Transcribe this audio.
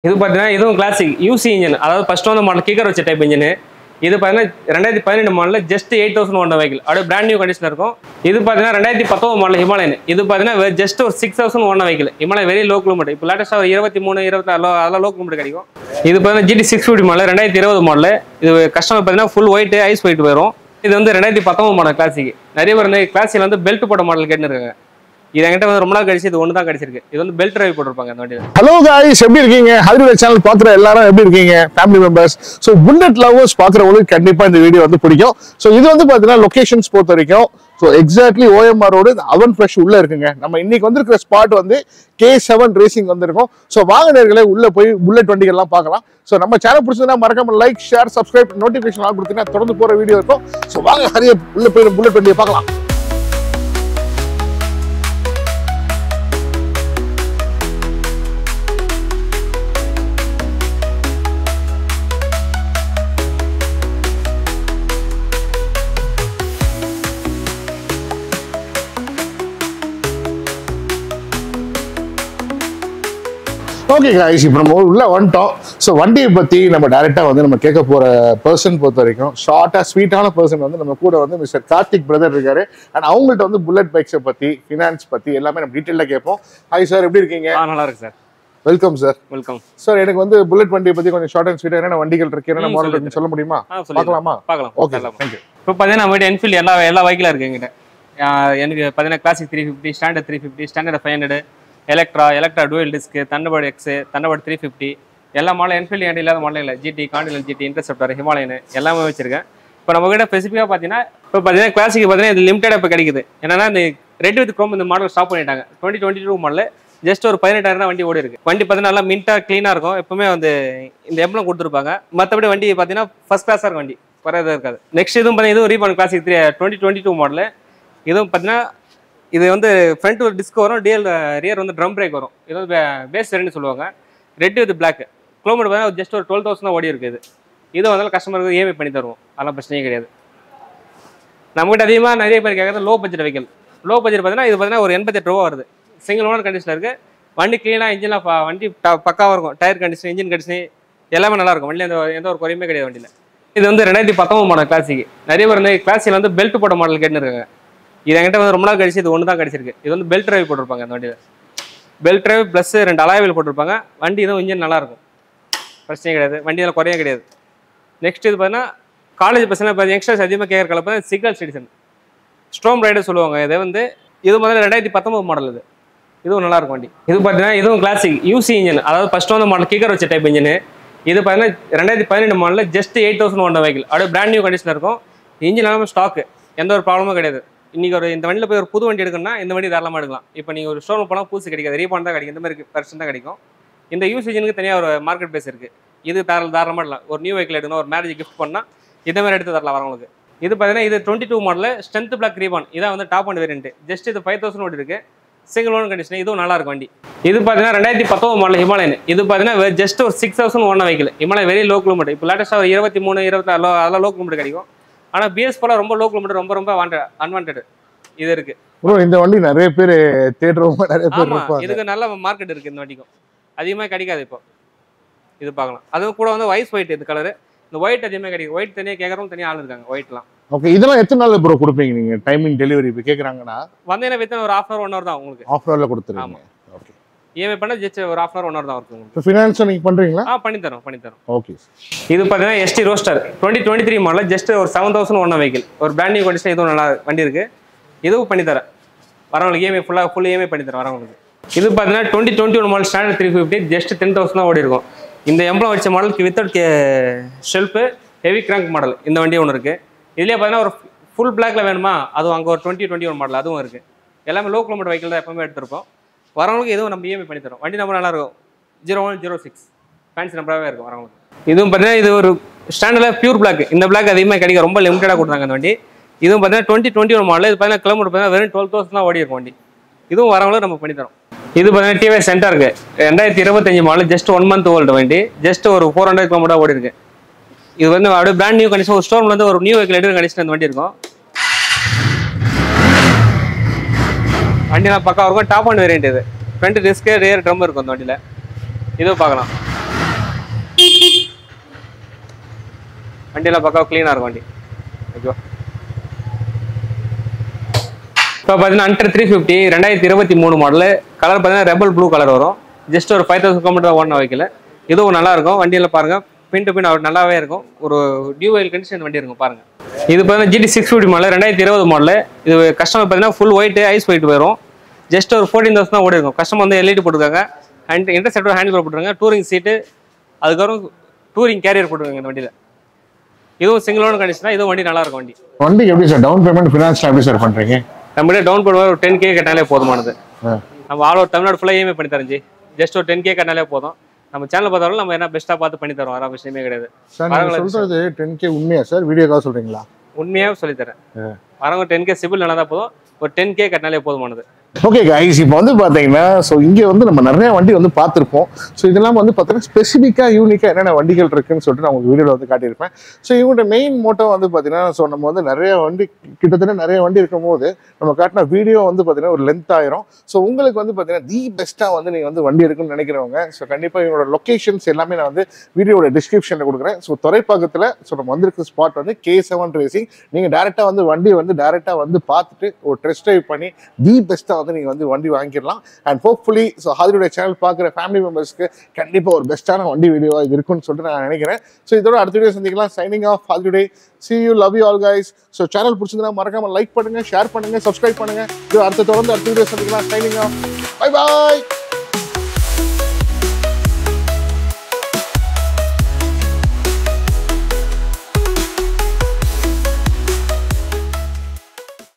இது பார்த்தீங்கன்னா இதுவும் கிளாசிக் யூசி இன்ஜின், அதாவது ஃபர்ஸ்ட் வந்து மாடல் கிக்கர் வச்ச டைப் இன்ஜின். இது பார்த்தீங்கன்னா 2012 மாடல் ஜஸ்ட் 8000 வெஹிக்கிள், அப்படியே பிராண்ட் நியூ கண்டிஷன் இருக்கும். இது பார்த்தீங்கன்னா 2019 மாடல் ஹிமாலயன். இது பார்த்தீங்கன்னா ஜஸ்ட் ஒரு 6000 vehicle. Himalayan very low kilometre. இப்போ லேட்டஸ்டாக 23, 24 அதெல்லாம் லோ கிலோமீட்டர் கிடைக்கும். இது பார்த்தீங்கன்னா GT 650 மாடல் 2020 மாடல். இது கஸ்டமர் பார்த்தீங்கன்னா ஃபுல் ஒயிட் ஐஸ் ஒயிட் வரும். இது வந்து 2019 மாடல் கிளாசிக். நிறைய பேர் வந்து கிளாசிக்கில் வந்து பெல்ட் போட்ட மாடல் கேட்டுருக்காங்க. இது என்கிட்ட வந்து ரொம்ப நாள் கழிச்சு இது ஒன்று தான் கிடைச்சிருக்கு. இது வந்து பெல்ட் டிரைவ் போட்டிருப்பாங்க அந்த வண்டியில். ஹலோ காய்ஸ், எப்படி இருக்கீங்க? ஹரிவேல் சேனல் பார்க்குற எல்லாரும் எப்படி இருக்கீங்க? Family members. So bullet lovers பார்க்குறவங்களுக்கு கண்டிப்பாக இந்த வீடியோ வந்து பிடிக்கும். ஸோ இது வந்து பார்த்தீங்கன்னா லொகேஷன்ஸ் பொறுத்த வரைக்கும் ஸோ எக்ஸாக்ட்லி OMR ரோடு அவன் ஃப்ரெஷ் உள்ள இருக்குங்க. நம்ம இன்னைக்கு வந்திருக்கிற ஸ்பாட் வந்து K7 ரேசிங் வந்திருக்கோம். ஸோ வாகனர்களே உள்ள போய் புல்லட் வண்டிகள்லாம் பார்க்கலாம். ஸோ நம்ம சேனல் பிடிச்சதுன்னா மறக்காம like, share, subscribe, notification on கொடுத்தீங்கன்னா தொடர்ந்து போகிற வீடியோ இருக்கும். ஸோ வாங்க ஹரியா உள்ள போய் புல்லட் வண்டியை பார்க்கலாம். ஓகே காய்ஸ், இப்போ நம்ம உள்ள வந்துட்டோம். ஸோ வண்டியை பற்றி நம்ம டைரெக்டாக வந்து நம்ம கேட்க போகிற பர்சன் பொறுத்த வரைக்கும் ஷார்ட்டாக ஸ்வீட்டான பர்சன் வந்து நம்ம கூட வந்து மிஸ்டர் கார்த்திக் பிரதர் இருக்காரு. அண்ட் அவங்கள்ட்ட வந்து புல்லட் பைக்ஸை பற்றி, ஃபினான்ஸ் பற்றி எல்லாமே நம்ம டீட்டெயிலாக கேட்போம். ஹாய் சார், எப்படி இருக்கீங்க? நல்லா இருக்கு sir. Welcome sir. Welcome sir. எனக்கு வந்து புல்லட் வண்டியை பற்றி கொஞ்சம் ஷார்ட் அண்ட் ஸ்வீட்டாக என்னென்ன வண்டிகள் இருக்கு, என்னென்ன மாடல் இருக்குன்னு சொல்ல முடியுமா? பார்க்கலாமா? பார்க்கலாம். Okay, thank you. இப்போ பார்த்தீங்கன்னா நம்ம வீட்டு என்ஃபீல்டு எல்லா வெஹிக்கிளாக இருக்குது எங்கிட்ட. எனக்கு பார்த்தீங்கன்னா classic 350, standard 350, standard 500, Electra dual disc, Thunderbird X, Thunderbird 350 எல்லா மாடலும் என்ஃபீல்டு என்கிட்ட இல்லாத மாடலும் இல்லை. GT, Continental GT, Interceptor, Himalayan எல்லாமே வச்சிருக்கேன். இப்போ நம்ம கிட்ட ஸ்பெசிஃபிக்காக பார்த்தீங்கன்னா இப்போ பார்த்தீங்கன்னா கிளாசிக் பார்த்தீங்கன்னா இது லிமிட்டடாக இப்போ கிடைக்குது. என்னன்னா இந்த ரெட் வித் குரோம் இந்த மாடல் ஸ்டாப் பண்ணிட்டாங்க. 2022 மாடல் ஜஸ்ட் ஒரு 18,000 தான் வண்டி ஓடி இருக்கு. வண்டி பார்த்தீங்கன்னா நல்லா மின்ட்டாக க்ளீனாக இருக்கும். எப்பவுமே வந்து இந்த எம்பளம் கொடுத்துருப்பாங்க. மற்றபடி வண்டி பார்த்தீங்கன்னா ஃபர்ஸ்ட் கிளாஸாக இருக்கும், வண்டி குறையதாக இருக்காது. நெக்ஸ்ட் இதுவும் பார்த்தீங்கன்னா இதுவும் ரீபான் கிளாசிக் 2022 மாடல். இதுவும் பார்த்தீங்கன்னா இது வந்து ஃப்ரண்ட் ஒரு டிஸ்க் வரும், ரியர் வந்து ட்ரம் பிரேக் வரும். இது வந்து பேஸ் ரெண்டு சொல்லுவாங்க. Red with black. கிலோமீட்டர் பார்த்தீங்கன்னா ஜஸ்ட் ஒரு 12,000 தான் ஓடி இருக்குது. இது வந்தாலும் கஸ்டமருக்கு EMI பண்ணி தருவோம், அதெல்லாம் பிரச்சனையே கிடையாது. நம்மகிட்ட அதிகமாக நிறைய பேர் கேட்குறது low budget vehicle. Low budget பார்த்தீங்கன்னா இது பார்த்தீங்கன்னா ஒரு 88 ரூபா வருது. சிங்கிள் ஓனர் கண்டிஷனில் இருக்குது. வண்டி க்ளீனாக இன்ஜின்லாம் வண்டி பக்காவாக இருக்கும். டயர் கண்டிஷன், இன்ஜின் கண்டிஷன் எல்லாமே நல்லாயிருக்கும். வண்டியில் எந்த ஒரு குறையுமே கிடையாது வண்டியில். இது வந்து 2019 மாடல் கிளாசிக். நிறைய பேர் வந்து கிளாசிக்கில் வந்து பெல்ட் போட்ட மாடல் கேட்டுருக்காங்க. இது என்கிட்ட வந்து ரொம்ப நாள் கழிச்சு இது ஒன்று தான் கிடைச்சிருக்கு. இது வந்து பெல்ட் டிரைவ் போட்டிருப்பாங்க அந்த வண்டியில். பெல்ட் டிரைவ் ப்ளஸ் 2 அலாய்வில் போட்டிருப்பாங்க. வண்டி இதுவும் இன்ஜின் நல்லாயிருக்கும், பிரச்சனையே கிடையாது. வண்டியில் குறையே கிடையாது. நெக்ஸ்ட் இது பார்த்தீங்கன்னா காலேஜ் பசங்க இப்போ யங்ஸ்டர்ஸ் அதிகமாக கேட்குற கலப்பா சிக்னல் சிட்டிசன் ஸ்ட்ரோம் ரைடர் சொல்லுவாங்க. இதை வந்து இது முதல்ல 2019 மாடல். இதுவும் நல்லாயிருக்கும் வண்டி. இது பார்த்தீங்கன்னா இதுவும் கிளாசிக் யூசி இன்ஜின், அதாவது ஃபர்ஸ்ட் வந்து மாடல் கிக்கர் வச்ச டைப் இன்ஜின். இது பார்த்தீங்கன்னா 2012 மாடல் ஜஸ்ட் 8000 வெஹிக்கிள், அப்படியே பிராண்ட் நியூ கண்டிஷன் இருக்கும். இன்ஜின் எல்லாமே ஸ்டாக்கு, எந்த ஒரு ப்ராப்ளமும் கிடையாது. இன்னைக்கு ஒரு இந்த வண்டியில் போய் ஒரு புது வண்டி எடுக்கணும்னா இந்த வண்டி தாராளமாக எடுக்கலாம். இப்போ நீங்கள் ஒரு ஷோரூம் போனால் புதுசு கிடைக்காது, ரீபான் தான் கிடைக்கும். இந்த மாதிரி பர்சன் தான் கிடைக்கும். இந்த யூஸ் இன்ஜினுக்கு தனியாக ஒரு மார்க்கெட் பேஸ் இருக்குது. இது தாராளமாக எடுக்கலாம். ஒரு நியூ வெஹிக்கிள் எடுக்கணும், ஒரு மேரேஜ் கிஃப்ட் பண்ணால் இந்த மாதிரி எடுத்து தரலாம் வரவங்களுக்கு. இது பார்த்தீங்கன்னா இது 22 மாடல் ஸ்ட்ரென்த் பிளாக் ரீபான். இதான் வந்து டாப் அண்ட் வேரியன்ட். ஜஸ்ட் இது 5000 ஓடி இருக்குது, சிங்கிள் ஓன் கண்டிஷன். இதுவும் நல்லா இருக்கும் வண்டி. இது பார்த்தீங்கன்னா 2019 மாடல் ஹிமாலயன். இது பார்த்தீங்கன்னா ஜஸ்ட் ஒரு 6000 vehicle. Himalayan very low kilometre. இப்போ லேட்டஸ்டாக 23, 24 அதெல்லாம் லோ கிலோமீட்டர் கிடைக்கும். ஆனால் பிஎஸ் போல ரொம்ப லோ கிலோமீட்டர், ரொம்ப அன்வான்டட் இது இருக்கு. ப்ரோ இந்த வண்டி நிறைய பேர் தேடுறவங்க நிறைய பேர் இருப்பாங்க. இதுக்கு நல்ல மார்க்கெட் இருக்கு. இந்த வண்டிக்கும் அதிகமாக கிடைக்காது. இப்போ இது பார்க்கலாம். அதுவும் கூட வந்து வைஸ் ஒயிட். இது கலரு இந்த ஒயிட் அதிகமாக கிடைக்கும். ஒயிட் தனியாக கேட்குறவங்க தனியாக ஆள் இருக்காங்க ஒயிட்லாம். ஓகே, இதெல்லாம் எத்தனை நாள் ப்ரோ கொடுப்பீங்க நீங்க? டைமிங் டெலிவரி இப்போ கேட்குறாங்கன்னா வந்தீங்கன்னா வித்தின் ஒரு 1/2 hour 1 hour தான் உங்களுக்கு. 1/2 hourல கொடுத்துருங்க. ஓகே, EMI பண்ண ஜஸ்ட் ஒரு 1/2 hour 1 hour தான் இருக்கும் உங்களுக்கு. இப்போ ஃபினான்ஸ் நீங்க பண்றீங்களா? பண்ணி தரோம். ஓகே. இது பார்த்தீங்கன்னா ST ரோஸ்டர் 2023 மாடல் ஜஸ்ட் ஒரு 7000 வெஹிக்கிள், ஒரு பிராண்ட் நியூ கண்டிஷன். இதுவும் நல்லா வண்டி இருக்கு. இதுவும் பண்ணி தரேன் வரவங்களுக்கு. EMI ஃபுல் EMI பண்ணி தரேன் வரவங்களுக்கு. இது பார்த்தீங்கன்னா 2021 மாடல் ஸ்டாண்டர்ட் 350 ஜஸ்ட் 10,000 தான் ஓடி இருக்கும். இந்த எம்பளம் வச்ச மாடலுக்கு without shelf heavy crank model இந்த வண்டி ஒன்று இருக்குது. இதுலேயே பார்த்தீங்கன்னா ஒரு ஃபுல் பிளாக்ல வேணுமா, அதுவும் அங்கே ஒரு 2021 மாடல் அதுவும் இருக்குது. எல்லாமே லோ கிலோமீட்டர் வெஹிக்கிள் தான் எப்பவுமே எடுத்திருப்போம். வரவங்களுக்கு இதுவும் நம்ம EMI பண்ணி தரோம். வண்டி நம்பர் நல்லாயிருக்கும், 0106 ஃபேன்சி நம்பராகவே இருக்கும் வரவங்களுக்கு. இதுவும் பார்த்தீங்கன்னா இது ஒரு ஸ்டாண்டர்டில் பியூர் பிளாக். இந்த பிளாக் அதிகமாக கிடைக்க ரொம்ப லிமிட்டடாக கொடுத்தாங்க அந்த வண்டி. இதுவும் பார்த்தீங்கன்னா 2021 மாடல். இது பார்த்தீங்கன்னா கிலோமீட்டர் பார்த்தீங்கன்னா வெறும் 12,000 தான் ஓடி இருக்கும் வண்டி. இதுவும் வரவங்களும் நம்ம பண்ணி தரோம். இது பார்த்தீங்கன்னா TVS சென்டர் இருக்கு 2025 மாடல் ஜஸ்ட் 1 month ஓல்டு வண்டி. ஜஸ்ட் ஒரு 400 கிலோமீட்டர் ஓடி இருக்கு. இது வந்து அப்படியே பிராண்ட் நியூ கண்டிஷன். ஒரு ஸ்டோர்ல வந்து ஒரு நியூ வெஹிக்கிள் எடுக்கிற கண்டிஷன் அந்த வண்டி இருக்கும். வண்டிலாம் பக்கா இருக்கும். Top and variant. இது ஃப்ரண்ட் டிஸ்க் ரியர் ட்ரம் இருக்கும் அந்த வண்டியில். இதுவும் பார்க்கலாம். வண்டியெல்லாம் பக்காவாக க்ளீனாக இருக்கும் வண்டி. ஓகேவா? இப்போ பார்த்தீங்கன்னா அண்டர் 350 2023 மாடலு. கலர் பார்த்தீங்கன்னா ரெபல் ப்ளூ கலர் வரும். ஜஸ்ட் ஒரு 5000 கிலோமீட்டர் ஓடின வைக்கல. இதுவும் நல்லா இருக்கும். வண்டியில் பாருங்கள் பின் டு பின் நல்லாவே இருக்கும். ஒரு டியூவல் கண்டிஷன் வண்டி இருக்கும் பாருங்கள். இது பார்த்தீங்கன்னா GT 650 மாடல் 2020 மாடலு. இது கஸ்டமர் பார்த்தீங்கன்னா ஃபுல் ஒயிட் ஐஸ் ஒயிட் வரும். ஜஸ்ட் ஒரு 14,000 தான் ஓடி இருக்கும். கஸ்டமர் வந்து LED போட்டுருக்காங்க. அண்ட் இன்டர்செப்டர் ஹேண்டில் போட்டுருக்காங்க. டூரிங் சீட்டு, அதுக்கப்புறம் டூரிங் கேரியர் போட்டுருக்காங்க இந்த வண்டியில். இதுவும் சிங்கிள் ஓன் கண்டிஷன் தான். இதுவும் வண்டி நல்லா இருக்கும். வண்டிக்கு எப்படி சார் டவுன் பேமெண்ட் ஃபினான்ஸ்லாம் எப்படி சார் பண்ணுறீங்க? நம்மகிட்ட டவுன் பேமெண்ட் ஒரு 10K கட்டினாலே போதுமானது. நம்ம ஆல் ஓவர் தமிழ்நாடு ஃபுல்லாக EMI பண்ணி தரஞ்சி. ஜஸ்ட் ஒரு 10K கட்டினாலே போதும். நம்ம சேனல் பார்த்தாலும் நம்ம என்ன பெஸ்ட்டாக பார்த்து பண்ணி தரோம். வேறு விஷயமே கிடையாது. சார் சொல்றது 10K உண்மையா சார்? வீடியோக்காக சொல்கிறீங்களா? உண்மையாக சொல்லித்தரேன். வரவங்க 10K சிபில் நல்லா தான் போதும். ஒரு 10K கட்டினாலே போதுமானது. ஓகே கைஸ், இப்போ வந்து பார்த்தீங்கன்னா ஸோ இங்கே வந்து நம்ம நிறைய வண்டி வந்து பார்த்துருப்போம். ஸோ இதெல்லாம் வந்து பார்த்தீங்கன்னா ஸ்பெசிஃபிக்காக யூனிக்காக என்னென்ன வண்டிகள் இருக்குன்னு சொல்லிட்டு நான் உங்களுக்கு வீடியோவில் வந்து காட்டியிருப்பேன். ஸோ இவங்களோட மெயின் மோட்டோ வந்து பார்த்தீங்கன்னா ஸோ நம்ம வந்து நிறைய வண்டி கிட்டத்தட்ட நிறைய வண்டி இருக்கும் போது நம்ம காட்டின வீடியோ வந்து பார்த்தீங்கன்னா ஒரு லென்த் ஆயிரும். ஸோ உங்களுக்கு வந்து பார்த்தீங்கன்னா தி பெஸ்ட்டாக வந்து நீங்கள் வந்து வண்டி இருக்குன்னு நினைக்கிறவங்க ஸோ கண்டிப்பாக இவங்களோட லொக்கேஷன்ஸ் எல்லாமே நான் வந்து வீடியோட டிஸ்கிரிப்ஷனில் கொடுக்குறேன். ஸோ துறைப்பாக்கத்தில் ஸோ நம்ம வந்திருக்க ஸ்பாட் வந்து K7 ரேசிங். நீங்கள் டேரெக்டாக வந்து வண்டி வந்து டேரெக்டாக வந்து பார்த்துட்டு ஒரு டெஸ்ட் ட்ரைவ் பண்ணி தி பெஸ்ட்டாக வந்து நீங்கள் வந்து வண்டி வாங்கிடலாம். அண்ட் ஹோப்ஃபுல்லி ஸோ ஹாதிருடைய சேனல் பார்க்குற ஃபேமிலி மெம்பர்ஸ்க்கு கண்டிப்பாக ஒரு பெஸ்ட்டான வண்டி வீடியோவாக இது இருக்குன்னு சொல்லிட்டு நான் நினைக்கிறேன். ஸோ இதோட அடுத்த வீடியோ சந்திக்கலாம். சைனிங் ஆஃப் ஹாதிருடே. See you, love you all guys. So channel பிடிச்சிருந்தா மறக்காம லைக் பண்ணுங்க, ஷேர் பண்ணுங்க, சப்ஸ்கிரைப் பண்ணுங்க. இது அடுத்த தொடர்ந்து அடுத்த வீடியோ சந்திக்கலாம். Signing of. Bye bye.